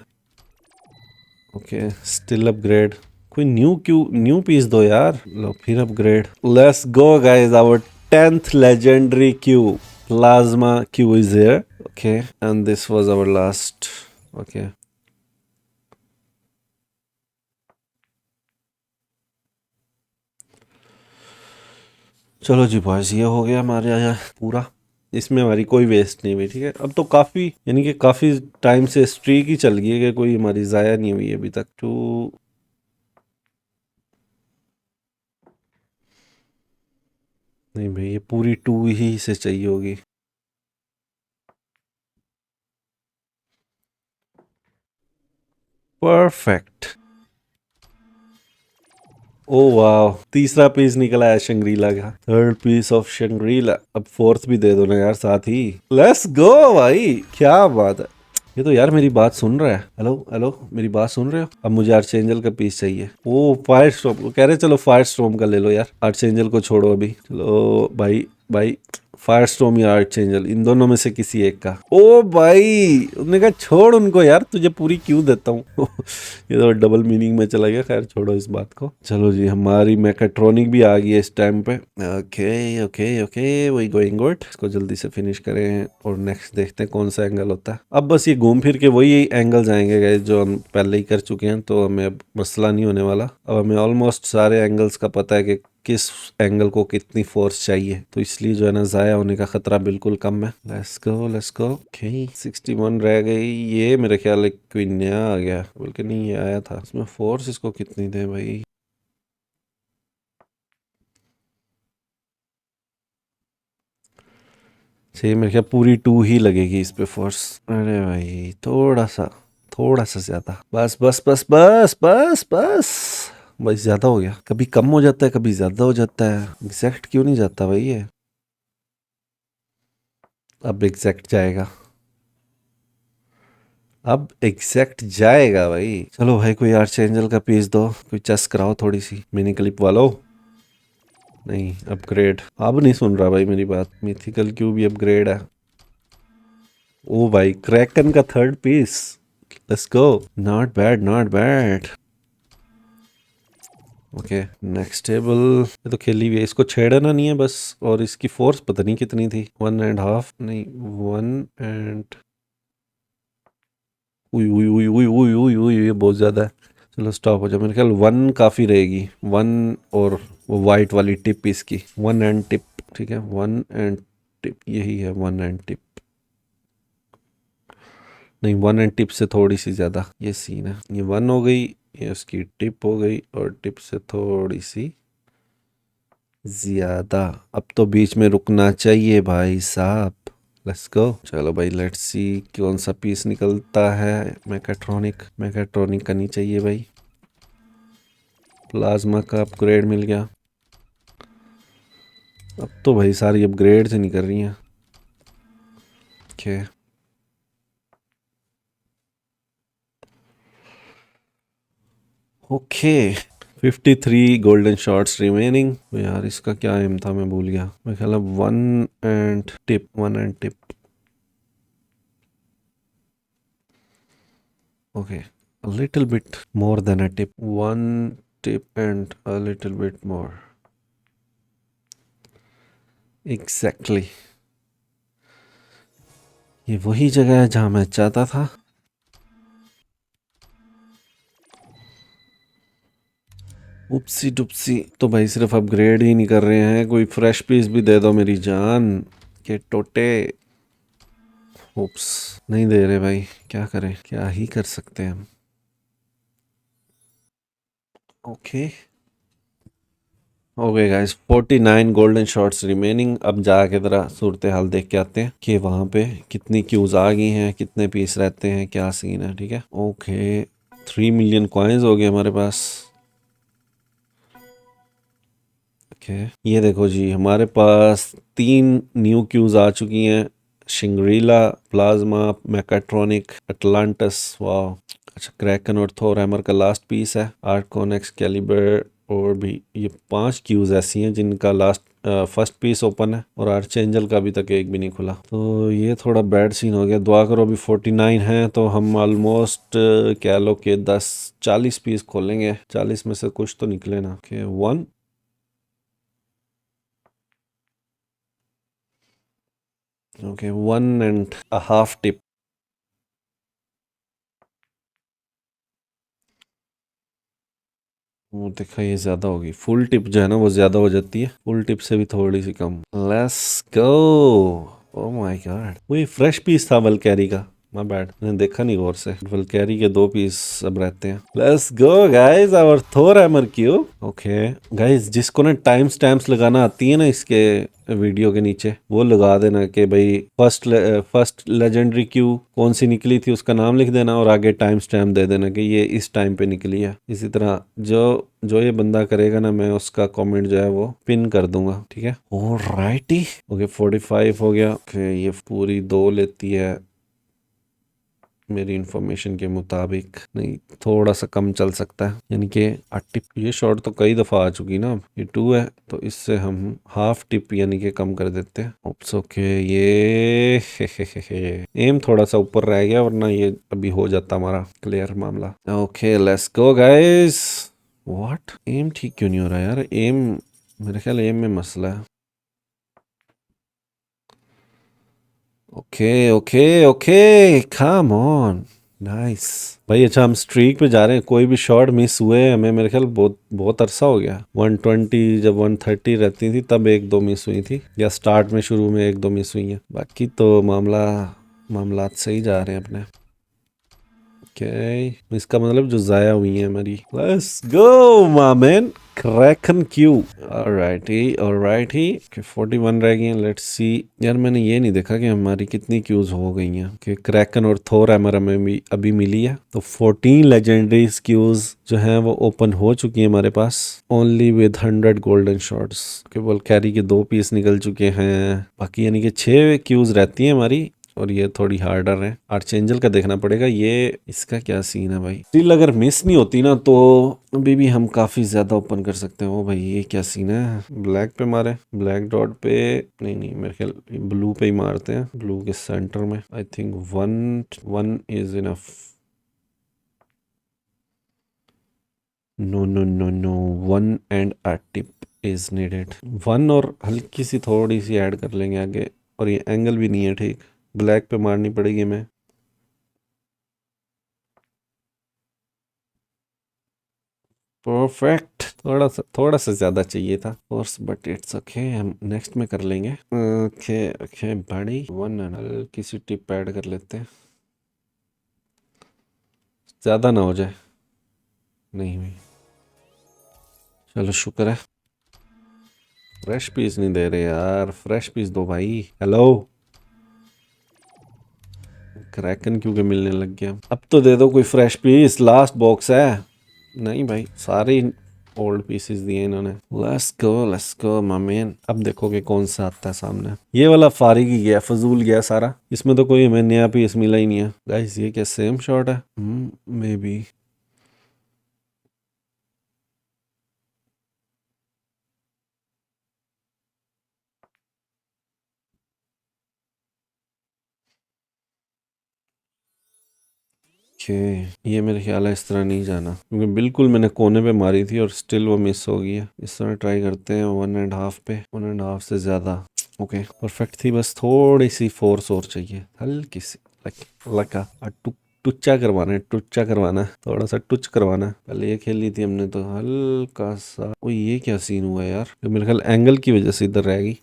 Okay, still upgrade. कोई न्यू क्यू, न्यू पीस दो यार। लो फिर upgrade. Let's go guys, our 10th legendary cue, plasma cue is here. Okay, and this was our last. Okay, चलो जी बॉयज, ये हो गया हमारे यहाँ पूरा। इसमें हमारी कोई वेस्ट नहीं हुई, ठीक है। अब तो काफ़ी, यानी कि काफ़ी टाइम से स्ट्रीक ही चल गई है कि कोई हमारी ज़ाया नहीं हुई है अभी तक। तो नहीं भाई, ये पूरी 2 ही से चाहिए होगी। परफेक्ट। ओ वाह, तीसरा पीस निकला है शंग्रीला का, थर्ड पीस ऑफ शंग्रीला। अब फोर्थ भी दे दो ना यार साथ ही। लेट्स गो भाई, क्या बात है। ये तो यार मेरी बात सुन रहा है। हेलो हेलो, मेरी बात सुन रहे हो? अब मुझे आर्चेंजल का पीस चाहिए। ओ फायर स्टॉर्म कह रहे, चलो फायर स्टॉर्म का ले लो यार, आर्चेंजल को छोड़ो अभी। चलो भाई भाई, फायर स्टॉर्म या आर्चेंजल, इन दोनों में से किसी एक का। ओ भाई, उन्होंने कहा छोड़ उनको यार, तुझे पूरी क्यों देता हूँ। ये तो डबल मीनिंग में चला गया, खैर छोड़ो इस बात को। चलो जी, हमारी मैकेट्रॉनिक भी आ गई है इस टाइम पे। ओके ओके ओके, वही गोइंग गुड। इसको जल्दी से फिनिश करें और नेक्स्ट देखते हैं कौन सा एंगल होता है। अब बस ये घूम फिर के वही एंगल्स आएंगे गाइस जो हम पहले ही कर चुके हैं, तो हमें अब मसला नहीं होने वाला। अब हमें ऑलमोस्ट सारे एंगल्स का पता है कि किस एंगल को कितनी फोर्स चाहिए, तो इसलिए जो है ना ज़ाया होने का खतरा बिल्कुल कम है। लेट्स गो ओके, 61 रह गई। ये मेरे ख्याल है कोई नया आ गया, बल्कि नहीं ये आया था। इसमें फोर्स इसको कितनी दे भाई? सही, मेरे ख्याल पूरी 2 ही लगेगी इस पे फोर्स। अरे भाई थोड़ा सा ज्यादा, बस बस बस बस बस बस बस, ज्यादा हो गया। कभी कम हो जाता है, कभी ज्यादा हो जाता है। एग्जैक्ट क्यों नहीं जाता भाई ये? अब एग्जैक्ट जाएगा, अब एग्जैक्ट जाएगा भाई। चलो भाई, कोई आर्चेंजल का पीस दो, कोई चेस कराओ थोड़ी सी, मिनी क्लिप वालो। नहीं, अपग्रेड। अब नहीं सुन रहा भाई मेरी बात। मिथिकल क्यूब भी अपग्रेड है। ओ भाई, क्रैकन का third piece. Let's go, not bad not bad. Okay, next table. ये तो खेली हुई है, इसको छेड़ना नहीं है बस। और इसकी फोर्स पता नहीं कितनी थी, 1.5 नहीं, 1 उई उई उई उई उई उई उई, ये बहुत ज्यादा है। चलो स्टॉप हो जाओ, मेरे ख्याल 1 काफी रहेगी। 1 और वो वाइट वाली टिप इसकी, 1 एंड टिप। ठीक है, 1 एंड टिप, यही है 1 एंड टिप। नहीं, 1 एंड टिप से थोड़ी सी ज्यादा, ये सीन है। ये 1 हो गई, ये उसकी टिप हो गई, और टिप से थोड़ी सी ज्यादा। अब तो बीच में रुकना चाहिए भाई साहब। Let's go. चलो भाई, लेट्स सी कौन सा पीस निकलता है। मैकेट्रॉनिक, मैकेट्रॉनिक का नहीं चाहिए भाई। प्लाज्मा का अपग्रेड मिल गया। अब तो भाई सारी अपग्रेड से नहीं कर रही हैं। Okay okay, 53 golden shots remaining. यार इसका क्या एम था, मैं भूल गया। मैं ख्याल 1 and tip, 1 and tip. Okay, a little bit more than a tip, 1 tip and a little bit more. Exactly, ये वही जगह है जहां मैं चाहता था। उपसी डुपसी, तो भाई सिर्फ अपग्रेड ही नहीं कर रहे हैं, कोई फ्रेश पीस भी दे दो मेरी जान के टोटे। उप्स, नहीं दे रहे भाई, क्या करें, क्या ही कर सकते हैं हम। ओके, हो गए गाइस, 49 गोल्डन शॉट्स रिमेनिंग। अब जाके ज़रा सूरत हाल देख के आते हैं कि वहाँ पे कितनी क्यूज आ गई हैं, कितने पीस रहते हैं, क्या सीन है। ठीक है, ओके, 3 मिलियन कॉइन्स हो गए हमारे पास। ओके, ये देखो जी, हमारे पास 3 न्यू क्यूज आ चुकी हैं। शिंग्रीला, प्लाज्मा, मैकाट्रॉनिक, अटलांटस। वाह, अच्छा, क्रैकन और थोर हैमर का लास्ट पीस है। आर्कोन, एक्सकैलिबर, और भी ये 5 क्यूज ऐसी हैं जिनका लास्ट फर्स्ट पीस ओपन है, और आर्चेंजल का अभी तक एक भी नहीं खुला। तो ये थोड़ा बैड सीन हो गया। दुआ करो, अभी 49 हैं तो हम ऑलमोस्ट कह लो कि 10-40 पीस खोलेंगे। 40 में से कुछ तो निकले ना। Okay, 1, okay, 1.5 tip. वो देखा, ये ज्यादा होगी। फुल टिप जो है ना वो ज्यादा हो जाती है, फुल टिप से भी थोड़ी सी कम। Let's go. Oh my God, वो फ्रेश पीस था वलकैरी का। माय बैड, मैंने देखा नहीं गौर से। वलकैरी के 2 पीस अब रहते हैं। Let's go guys, our Thor hammer cube. Okay guys, जिसको ना टाइम स्टैम्प्स लगाना आती है ना इसके वीडियो के नीचे, वो लगा देना कि भाई फर्स्ट लेजेंडरी क्यू कौन सी निकली थी, उसका नाम लिख देना और आगे टाइम स्टैम्प दे देना कि ये इस टाइम पे निकली है। इसी तरह जो जो ये बंदा करेगा ना, मैं उसका कमेंट जो है वो पिन कर दूंगा। ठीक है, ऑलराइटी। ओके, 45 हो गया। ओके, ये पूरी 2 लेती है। मेरी इंफॉर्मेशन के मुताबिक नहीं, थोड़ा सा कम चल सकता है, यानी कि 8 टिप। ये शॉट तो कई दफ़ा आ चुकी ना, ये 2 है तो इससे हम हाफ टिप यानी कि कम कर देते हैं। ओप्स ओके, ये एम थोड़ा सा ऊपर रह गया, वरना ये अभी हो जाता हमारा क्लियर मामला। Okay let's go guys. What, um ठीक क्यों नहीं हो रहा यार? एम, मेरे ख्याल एम में मसला है। Okay okay okay, come on, nice भाई। अच्छा, हम स्ट्रीक पे जा रहे हैं, कोई भी शॉट मिस हुए हमें, मेरे ख्याल बहुत बहुत अरसा हो गया। 120 जब 130 रहती थी तब एक दो मिस हुई थी, या स्टार्ट में शुरू में एक दो मिस हुई हैं, बाकी तो मामलात सही जा रहे हैं अपने। ओके, इसका मतलब जो जाया हुई है हमारी। Let's go my man, Kraken cue. Alrighty okay, 41 रह गई हैं। लेट्स सी यार, मैंने ये नहीं देखा कि हमारी कितनी क्यूज हो गई हैं कि क्रैकन और थोर हैमर हमें भी अभी मिली है। तो 14 लेजेंडरी क्यूज जो हैं वो ओपन हो चुकी हैं हमारे पास, ओनली विद 100 गोल्डन शॉट्स। केवल कैरी के 2 पीस निकल चुके हैं, बाकी यानी कि 6 क्यूज रहती हैं हमारी, और ये थोड़ी हार्डर है। आर्चेंजल का देखना पड़ेगा, ये इसका क्या सीन है भाई। स्टिल अगर मिस नहीं होती ना तो अभी भी हम काफी ज्यादा ओपन कर सकते हैं। ओ भाई, ये क्या सीन है? ब्लैक पे मारे, ब्लैक डॉट पे नहीं नहीं, मेरे ख्याल ब्लू पे ही मारते हैं, ब्लू के सेंटर में। I think one is enough. No no no no, 1 and a tip is needed. 1 और हल्की सी थोड़ी सी ऐड कर लेंगे आगे, और ये एंगल भी नहीं है ठीक, ब्लैक पे मारनी पड़ेगी हमें। परफेक्ट, थोड़ा सा ज्यादा चाहिए था फोर्स, बट इट्स ओके, हम नेक्स्ट में कर लेंगे। ओके ओके बड़ी 1 हल्की सी टिप ऐड कर लेते हैं, ज्यादा ना हो जाए। नहीं हुई, चलो शुक्र है। फ्रेश पीस नहीं दे रहे यार, फ्रेश पीस दो भाई। हेलो, क्रैकन क्यों के मिलने लग गया? अब तो दे दो कोई फ्रेश पीस, लास्ट बॉक्स है। नहीं भाई, सारे ओल्ड पीसेस दिए इन्होंने। Let's go my man. अब देखोगे कौन सा आता है सामने। ये वाला फारिग ही गया, फजूल गया सारा, इसमें तो कोई हमें नया पीस मिला ही नहीं है। गाइस ये क्या सेम शॉट है? May be. ओके, ये मेरे ख्याल है इस तरह नहीं जाना, क्योंकि बिल्कुल मैंने कोने पे मारी थी और स्टिल वो मिस हो गई है। इस तरह ट्राई करते हैं 1.5 पे, 1.5 से ज्यादा। ओके परफेक्ट थी, बस थोड़ी सी फोर्स और चाहिए, हल्की सी लगा टुच्चा करवाना है, टुच्चा करवाना है, थोड़ा सा टुच करवाना है। पहले ये खेल ली थी हमने तो हल्का सा। ओ ये क्या सीन हुआ यार, मेरे ख्याल एंगल की वजह से इधर रह गई।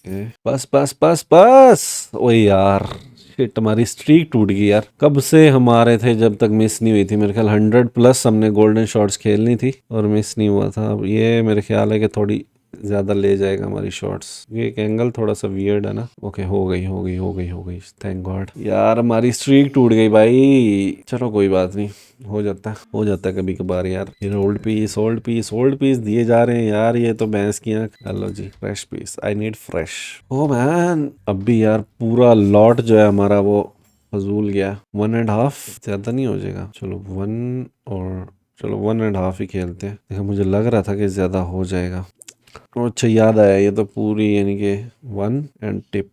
बस बस बस बस, ओ यार शिट, हमारी स्ट्रीक टूट गई यार। कब से हम आ रहे थे जब तक मिस नहीं हुई थी, मेरे ख्याल 100+ हमने गोल्डन शॉट्स खेलनी थी और मिस नहीं हुआ था। अब ये मेरे ख्याल है कि थोड़ी ज्यादा ले जाएगा हमारी शॉट्स, ये एक एंगल थोड़ा सा वियर्ड है ना। ओके हो गई थैंक गॉड। यार हमारी स्ट्रीक टूट गई भाई, चलो कोई बात नहीं, हो जाता है कभी कभार यार। ये ओल्ड पीस दिए जा रहे हैं यार, ये तो भैंस की आंख। Hello ji, fresh piece, I need fresh. Oh man, अब भी यार पूरा लॉट जो है हमारा वो फजूल गया। 1.5 ज्यादा नहीं हो जाएगा? चलो 1, और चलो 1.5 ही खेलते हैं। देखो मुझे लग रहा था कि ज्यादा हो जाएगा। अच्छा याद आया, ये तो पूरी यानी कि 1 एंड टिप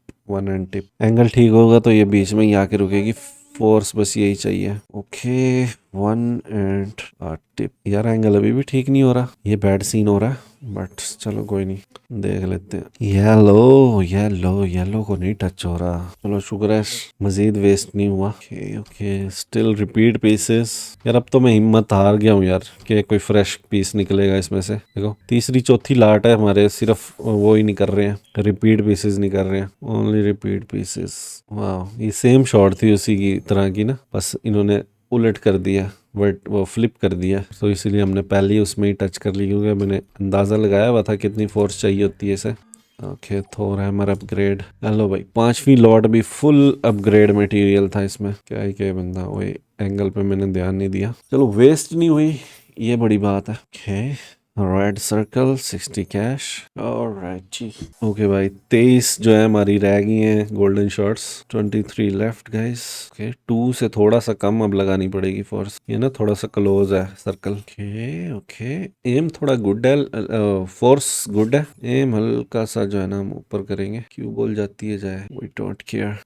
एंगल ठीक होगा तो ये बीच में ही आके रुकेगी। फोर्स बस यही चाहिए। Okay 1 and tip. यार एंगल अभी भी ठीक नहीं हो रहा, ये बैड सीन हो रहा है, बट चलो कोई नहीं, देख लेते हैं। येलो को नहीं टच हो रहा, चलो शुक्र है मजीद वेस्ट नहीं हुआ। Okay okay, still repeat pieces. यार अब तो मैं हिम्मत हार गया हूँ यार कि कोई फ्रेश पीस निकलेगा इसमें से। देखो तीसरी चौथी लाट है हमारे, सिर्फ वो ही नहीं कर रहे हैं, रिपीट पीसेस नहीं कर रहे हैं, ओनली रिपीट पीसेस। वाह, ये सेम शॉट थी उसी की तरह की ना, बस इन्होंने उलट कर दिया, बट वो फ्लिप कर दिया, तो इसीलिए हमने पहले ही उसमें ही टच कर ली, क्योंकि मैंने अंदाज़ा लगाया हुआ था कितनी फोर्स चाहिए होती है इसे। ओके थोर हैमर अपग्रेड। हेलो भाई, 5वीं लॉट भी फुल अपग्रेड मटेरियल था इसमें। क्या बंदा, वही एंगल पे मैंने ध्यान नहीं दिया। चलो वेस्ट नहीं हुई, ये बड़ी बात है। Okay red circle 60 cash. Alright ji. Okay भाई 23 जो है हमारी रह गई हैं golden shots. 23 left guys. Okay 2 से थोड़ा सा कम अब लगानी पड़ेगी फोर्स, ये ना थोड़ा सा क्लोज है सर्कल। ओके ओके एम थोड़ा गुड है, फोर्स गुड है, एम हल्का सा जो है ना हम ऊपर करेंगे, क्यों बोल जाती है जाए, वी डोंट केयर।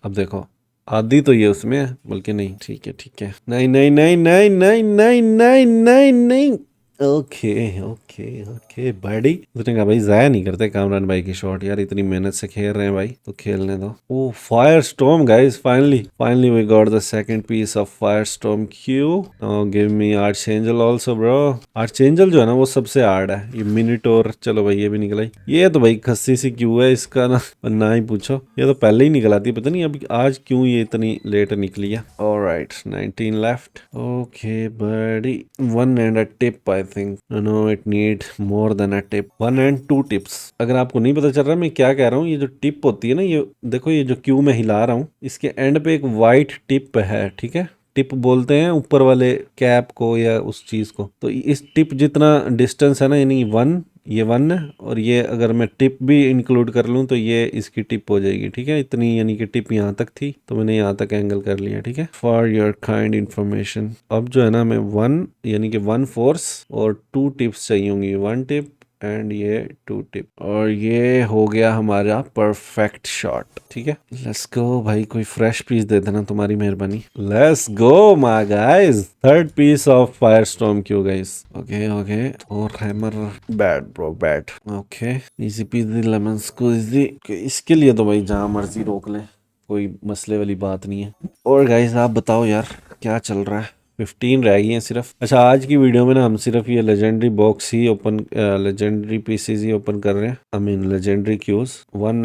अब देखो आधी तो ये उसमें है, बल्कि नहीं ठीक है ठीक है, नहीं नहीं नहीं नहीं नहीं नहीं नहीं नहीं नहीं। ओके ओके ओके बड़ी, उसने कहा भाई जाया नहीं करते कामरान भाई की शॉट यार, इतनी मेहनत से खेल रहे हैं भाई तो खेलने दो। Oh firestorm guys, finally finally we got the second piece of firestorm cue. Give me archangel also bro. Archangel जो है ना वो सबसे हार्ड है, ये मिनिटोर चलो भाई ये भी निकला ही। ये तो भाई खस्सी सी क्यू है इसका ना ही पूछो, ये तो पहले ही निकल आती, पता नहीं अभी आज क्यों ये इतनी लेट निकली है। Alright 19 left. ओके बड़ी, 1 and a tip I think, no it need more than a tip, 1 and 2 tips। अगर आपको नहीं पता चल रहा मैं क्या कह रहा हूँ, ये जो टिप होती है ना, ये देखो ये जो क्यू में हिला रहा हूँ इसके एंड पे एक वाइट टिप है, ठीक है, टिप बोलते हैं ऊपर वाले कैप को या उस चीज को, तो इस टिप जितना डिस्टेंस है ना, यानी 1, ये 1 है, और ये अगर मैं टिप भी इंक्लूड कर लूँ तो ये इसकी टिप हो जाएगी, ठीक है, इतनी यानी कि टिप यहाँ तक थी तो मैंने यहाँ तक एंगल कर लिया, ठीक है, फॉर योर काइंड इंफॉर्मेशन। अब जो है ना हमें 1 यानी कि 1 फोर्स और 2 टिप्स चाहिए होंगी, 1 टिप एंड ये 2 टिप, और ये हो गया हमारा परफेक्ट शॉट, ठीक है। लेट्स गो भाई, कोई फ्रेश पीस दे देना तुम्हारी मेहरबानी। Let's go my guys, third piece of firestorm cue guys. Okay okay और hammer, bad bro bad. Okay easy peasy lemon squeezy, इसके लिए तो भाई जहां मर्जी रोक ले, कोई मसले वाली बात नहीं है। और गाइस आप बताओ यार क्या चल रहा है, 15 रह गई हैं सिर्फ। अच्छा आज की वीडियो में ना हम सिर्फ ये लेजेंडरी बॉक्स ही ओपन, लेजेंडरी पीसीज ही ओपन कर रहे हैं, I mean legendary cues. 1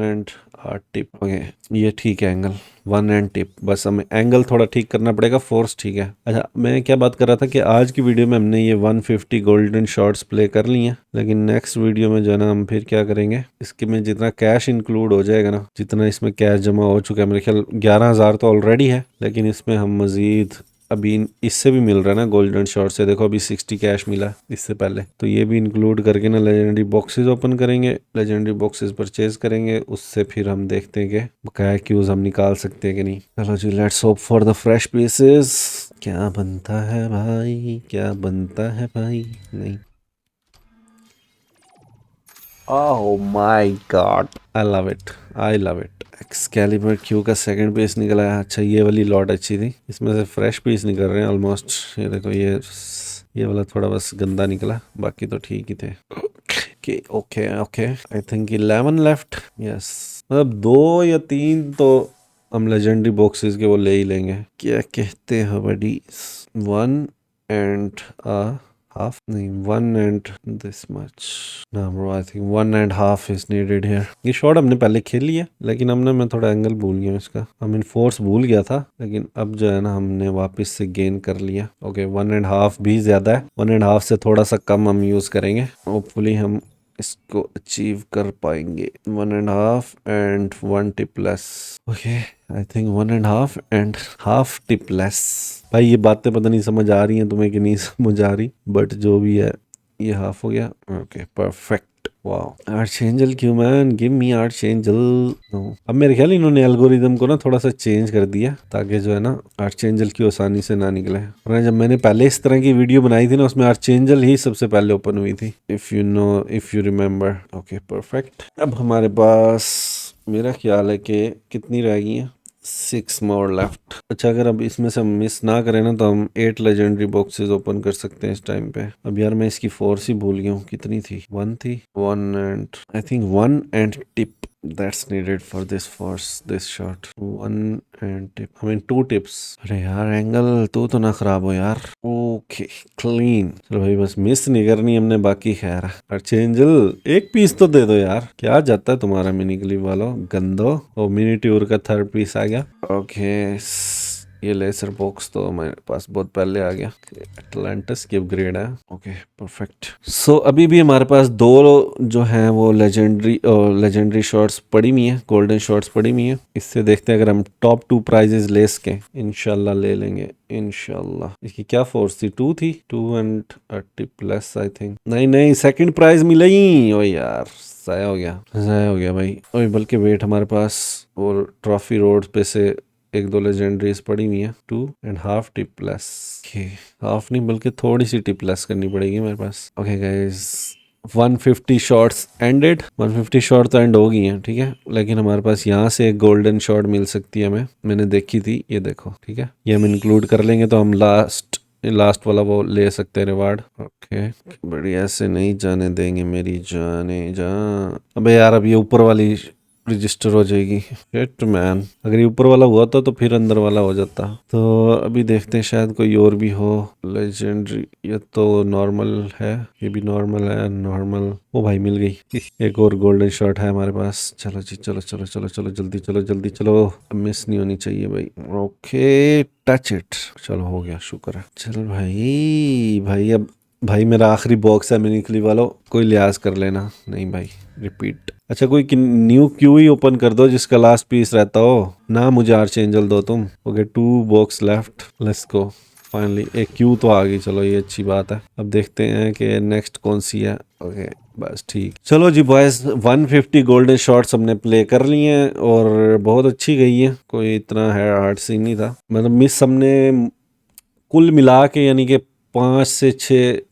and tip. Okay ये ठीक है एंगल, 1 and टिप, बस हमें एंगल थोड़ा ठीक करना पड़ेगा, फोर्स ठीक है। अच्छा मैं क्या बात कर रहा था कि आज की वीडियो में हमने ये 150 गोल्डन शॉट्स प्ले कर लिए हैं, लेकिन नेक्स्ट वीडियो में जो है ना हम फिर क्या करेंगे, इसके में जितना कैश इंक्लूड हो जाएगा ना, जितना इसमें कैश जमा हो चुका है, मेरे ख्याल 11,000 तो ऑलरेडी है, लेकिन इसमें हम मजीद अभी इससे भी मिल रहा है ना गोल्डन शॉट से, देखो अभी 60 कैश मिला इससे पहले, तो ये भी इंक्लूड करके ना लेजेंडरी बॉक्सेस ओपन करेंगे, लेजेंडरी बॉक्सेस परचेज करेंगे, उससे फिर हम देखते हैं कि बकाया क्यूज हम निकाल सकते हैं कि नहीं। चलो जी let's hope for the fresh pieces. क्या बनता है भाई, क्या बनता है भाई, नहीं। Oh my god, I love it, I love it। Excalibur Q का सेकंड पीस निकला है। अच्छा ये वाली लॉट अच्छी थी, इसमें से फ्रेश पीस निकल रहे हैं ऑलमोस्ट। ये देखो ये वाला थोड़ा बस गंदा निकला, बाकी तो ठीक ही थे। Okay okay okay I think 11 left, yes, मतलब 2 या 3 तो हम लेजेंडरी बॉक्सेस के वो ले ही लेंगे। क्या कहते हैं बड़ी, 1 and half, नहीं 1 and this much, ना bro I think 1.5 is needed here। ये शॉट हमने पहले खेल लिया, लेकिन हमने मैं थोड़ा एंगल भूल गया इसका, आई मीन फोर्स भूल गया था, लेकिन अब जो है ना हमने वापस से गेन कर लिया। ओके 1.5 भी ज्यादा है, 1.5 से थोड़ा सा कम हम यूज करेंगे, होपफुली हम इसको अचीव कर पाएंगे। 1.5 and 1 tip less. Okay I think 1.5 and half tip less. भाई ये बातें पता नहीं समझ आ रही हैं तुम्हें कि नहीं समझ आ रही, बट जो भी है ये हाफ हो गया। ओके परफेक्ट, वाओ आर्चएंजल क्यों मैन, गिव मी आर्चएंजल। अब मेरे ख्याल इन्होंने एल्गोरिदम को ना थोड़ा सा चेंज कर दिया, ताकि जो है ना आर्चएंजल की आसानी से ना निकले, वरना जब मैंने पहले इस तरह की वीडियो बनाई थी ना, उसमें आर्चएंजल ही सबसे पहले ओपन हुई थी, if you remember. Okay perfect. अब हमारे पास मेरा ख्याल है कि कितनी रह गई है, 6 मोर लेफ्ट। अच्छा अगर अब इसमें से हम मिस ना करें ना तो हम 8 लेजेंडरी बॉक्सेस ओपन कर सकते हैं इस टाइम पे। अब यार मैं इसकी फोर्स ही भूल गया हूँ, कितनी थी, 1 थी, 1 and I think 1 and tip that's needed for this shot, 1 and tip, I mean 2 tips। अरे यार एंगल तो ना खराब हो यार। ओके क्लीन, चलो भाई बस मिस नहीं करनी हमने, बाकी खैर। आर्चएंजल एक पीस तो दे दो यार, क्या जाता है तुम्हारा मिनी क्लिप वालों, गंदो। और मिनी ट्यूर का थर्ड पीस आ गया। ओके ये लेसर बॉक्स तो हमारे पास बहुत पहले आ गया। एटलांटिस की अपग्रेड है। Okay perfect. सो अभी भी हमारे पास दो जो हैं वो लेजेंडरी शॉर्ट्स पड़ी हुई हैं, गोल्डन शॉर्ट्स पड़ी हुई हैं। इससे देखते हैं अगर हम टॉप 2 प्राइजेस ले सकें, इंशाल्लाह ले लेंगे इंशाल्लाह। इसकी क्या फोर्स थी? 2 थी, 230 प्लस आई थिंक। नहीं नहीं, सेकंड प्राइज मिला ही। ओ यार ज़ाया हो गया भाई। और बल्कि वेट हमारे पास और ट्रॉफी रोड पे से एक दो लेजेंडरीज पड़ी हुई हैं। 2.5 टिप प्लस। हाफ नहीं बल्कि थोड़ी सी टिप प्लस करनी पड़ेगी मेरे पास। Okay guys, 150 shots ended. 150 shot तो एंड हो गई हैं, ठीक है। लेकिन हमारे पास यहाँ से एक गोल्डन शॉट मिल सकती है हमें, मैंने देखी थी, ये देखो, ठीक है। ये हम इंक्लूड कर लेंगे तो हम लास्ट वाला वो ले सकते हैं रिवार्ड। ओके बढ़िया, ऐसे नहीं जाने देंगे मेरी जाने जा। अबे यार, अब ये ऊपर वाली रजिस्टर हो जाएगी। शिट मैन, अगर ये ऊपर वाला हुआ था तो फिर अंदर वाला हो जाता। तो अभी देखते हैं, शायद कोई और भी हो लेजेंडरी। ये तो नॉर्मल है, ये भी नॉर्मल है। नॉर्मल, ओ भाई मिल गई। एक और गोल्डन शॉट है हमारे पास। चलो जी, चलो चलो चलो चलो, जल्दी चलो जल्दी चलो, मिस नहीं होनी चाहिए भाई। Okay touch it. चलो हो गया, शुक्र है। चल भाई भाई, अब भाई मेरा आखिरी बॉक्स है मिनिकली वालों, कोई लिहाज कर लेना। नहीं भाई, रिपीट। अच्छा, कोई न्यू क्यू ही ओपन कर दो जिसका लास्ट पीस रहता हो ना। मुझे आर्च एंजल दो तुम। Okay 2 box left, let's go. Finally एक क्यू तो आ गई, चलो ये अच्छी बात है। अब देखते हैं कि नेक्स्ट कौन सी है। ओके बस ठीक। चलो जी बॉयज, 150 गोल्डन शॉट्स हमने प्ले कर लिए हैं और बहुत अच्छी गई है। कोई इतना है हार्ड सीन नहीं था। मतलब मिस हमने कुल मिला के यानी कि 5 से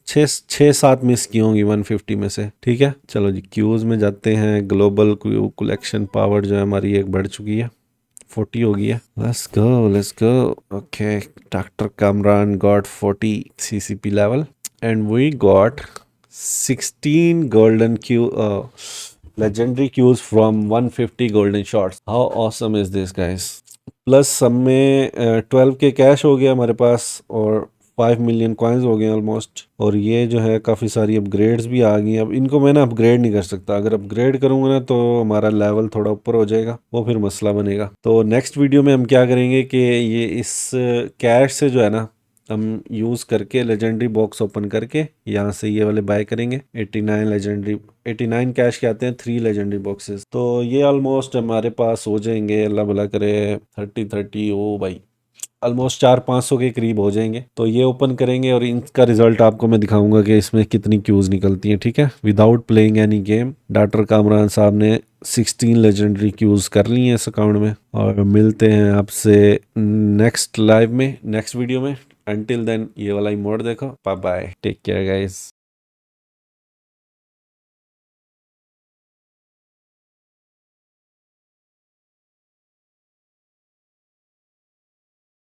6 7 मिस की होंगी 150 में से, ठीक है। चलो जी क्यूज में जाते हैं। ग्लोबल क्यू कलेक्शन पावर जो है हमारी एक बढ़ चुकी है, 40 हो गई है। Let's go let's go. Okay, doctor Kamran got 40 CCP level and we got 16 golden Q legendary Qs from 150 golden shots. How awesome is this guys? Plus सब में 12 के कैश हो गया हमारे पास और 5 मिलियन कॉइन्स हो गए ऑलमोस्ट। और ये जो है काफ़ी सारी अपग्रेड्स भी आ गई हैं। अब इनको मैं ना अपग्रेड नहीं कर सकता, अगर अपग्रेड करूंगा ना तो हमारा लेवल थोड़ा ऊपर हो जाएगा, वो फिर मसला बनेगा। तो नेक्स्ट वीडियो में हम क्या करेंगे कि ये इस कैश से जो है ना हम यूज़ करके लेजेंडरी बॉक्स ओपन करके यहाँ से ये वाले बाय करेंगे। 89 कैश के आते हैं 3 लेजेंडरी बॉक्सेस। तो ये ऑलमोस्ट हमारे पास हो जाएंगे, अल्लाह भला करे, 30 ओ भाई ऑलमोस्ट 400-500 के करीब हो जाएंगे। तो ये ओपन करेंगे और इनका रिजल्ट आपको मैं दिखाऊंगा कि इसमें कितनी क्यूज निकलती हैं, ठीक है। Without playing any game doctor Kamran साहब ने 16 लेजेंडरी क्यूज कर ली हैं इस अकाउंट में। और मिलते हैं आपसे नेक्स्ट लाइव में, नेक्स्ट वीडियो में। अंटिल देन ये वाला इमोट देखो। Bye bye, take care guys.